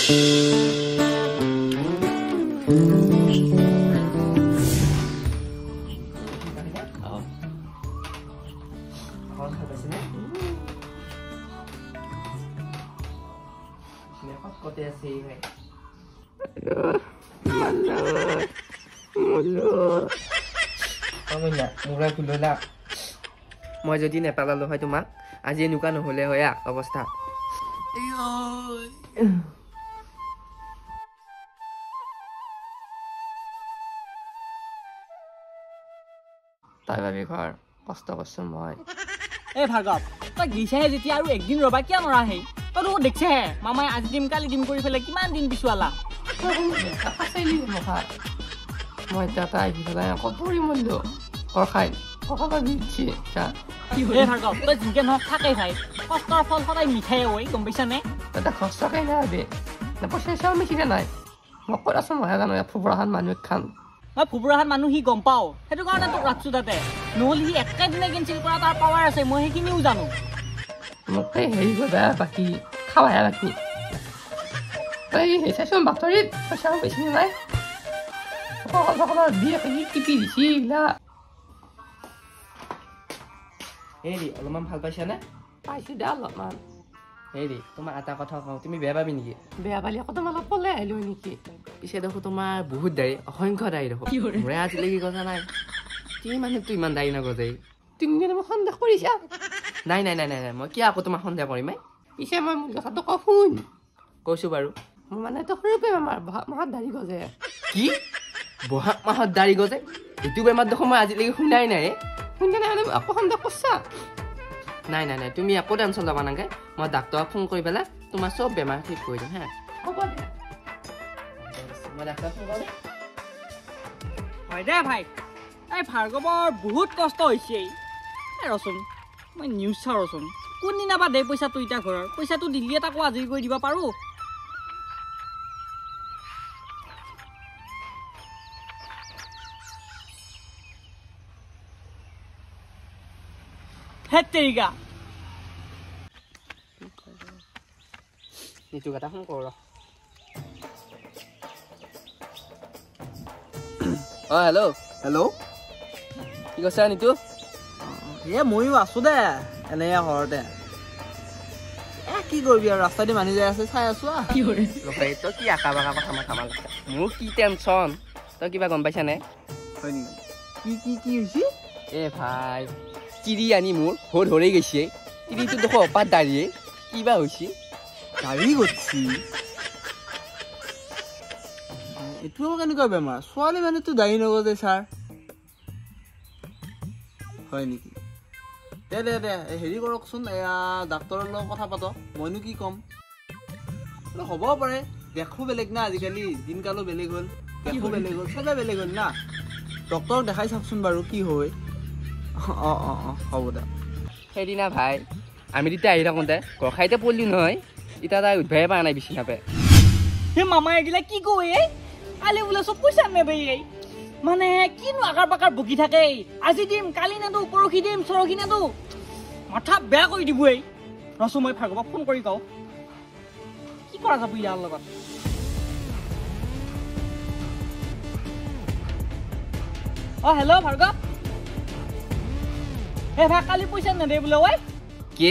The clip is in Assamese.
মই যদি নেপালালো হয় তোমাক আজি এনেকুৱা নহলে হয় অৱস্থা তাই ভাবি ঘৰ কষ্ট কৰছো মই এ ভাৰ্গৱ তই গিছাহে যেতিয়া আৰু একদিন ৰবা কিয় নৰাহে তইতো দেখছেহে মামাই আজি দিম কালি দিম কৰি পেলাই কিমান দিন পিছুৱালা মই তাতে আহি পেলাই আকৌ পৰি মৰিলো খাই দিচ্ছি ভাৰ্গৱ তই যিকে নহওক থাকেই ভাই কষ্টৰ ফল সদায় মিঠাই ঐ গম পাইছানে তাতে কষ্টকে নাই পইচা চাও মিঠিকে নাই মই কৈ আছো মইহে জানো ফুবৰাহান মানুহ খান মই ফুবৰাহান মানুহ সি গম পাওঁ সেইটো কাৰণে তোক ৰাখছো তাতে নহ'লে সি একেদিনে কেঞ্চেল কৰা তাৰ পাৱাৰ আছে মই সেইখিনিও জানো মোক হেৰি কৰিবা বাকী খাৱাহে বাকী তই সেই চাইচোন বাতৰিত পইচা বেছি নাই টিপি দিছি এইবিলাক হেৰি অলপমান ভাল পাইছানে পাইছো দে অলপমান হেৰি তোমাৰ এটা কথা কওঁ তুমি বেয়া পাবি নেকি বেয়া পালি আকৌ তোমাৰ অলপ পলাই আহিলো নেকি পিছে দেখো তোমাৰ বহুত দাড়ি অসংখ্য দাড়ি দেখো মোৰে আজিলৈকে গজা নাই কি মানুহটো ইমান দাড়ি নগজাই তুমি মানে মোক সন্দেহ কৰিছা নাই নাই নাই নাই নাই মই কিয় আকৌ তোমাক সন্দেহ কৰিম পিছে মই মোৰ কথাটো কওঁ শুন কৈছো বাৰু মোৰ মানে তো সৰুকৈ বেমাৰ বহাগ মাহত দাড়ি গজে কি বহাগ মাহত দাড়ি গজে এইটো বেমাৰ দেখো মই আজিলৈকে শুনাই নাই শুনা নাই মানে আকৌ সন্দেহ কৰছা নাই নাই নাই তুমি একো টেনশ্যন ল'বা নালাগে মই ডাক্তৰক ফোন কৰি পেলাই তোমাৰ চব বেমাৰ ঠিক কৰি দিম হ'ব দে মই ডাক্তৰক ফোন কৰিম হয় দে ভাই এই ভাৰ্গৱৰ বহুত কষ্ট হৈছে ৰচোন মই নিউজ চাওঁ ৰচোন কোনদিনা বা দে পইচাটো এতিয়া ঘৰৰ পইচাটো দিলিয়ে তাকো আজৰি কৰি দিব পাৰোঁ হেতেৰিকা নিতু কথা ফোন কৰো হেল্ল' হেল্ল' কি কৈছা নিতু ময়ো আছো দে এনে ঘৰতে কি কৰিবি আৰু ৰাস্তা দি মানুহ যাই আছে চাই আছো তই কি আঁকা বাকা কথা মাথা মাৰ মোৰ কি টেনচন তই কিবা গম পাইছানে হয় নেকি কি কি হৈছে এ ভাই চিৰি আনি মোৰ ধৰি গৈছে চিৰিটো দেখো অপাত দাঁড়িয়ে কিবা হৈছে দাড়ি গৈছি এইটো কেনেকুৱা বেমাৰ ছোৱালী মানুহতো দাড়ি নগজে ছাৰ হয় নেকি দে দে দে হেৰি কৰকচোন এয়া ডাক্তৰৰ লগত কথা পাতক মইনো কি ক'ম হ'ব পাৰে দেখো বেলেগ না আজিকালি দিনকালো বেলেগ হ'ল দেখো বেলেগ হ'ল চবে বেলেগ হ'ল না ডক্তৰক দেখাই চাওকচোন বাৰু কি হয় হ'ব দে সেইদিনা ভাই আমি তেতিয়া আহি থাকোঁতে গৰখাইতে পৰিলোঁ নহয় এতিয়া তাই উদ্ভাৱে পৰা নাই বিচনাপে সেই মামাই এগিলা কি কয় কালি বোলে চব পইচা নেবে মানে কিনো আকাৰ পাকাৰ বকি থাকে আজি দিম কালি নেদো পৰহি দিম চৰহি নেদো মাথা বেয়া কৰি দিবই ৰচো মই ভাৰ্গৱক ফোন কৰি কওঁ কি কৰা যাব ইয়াৰ লগত হেল্ল' ভাৰ্গৱ হে ভাই কালি পইচা নেদে বোলে ঐ কি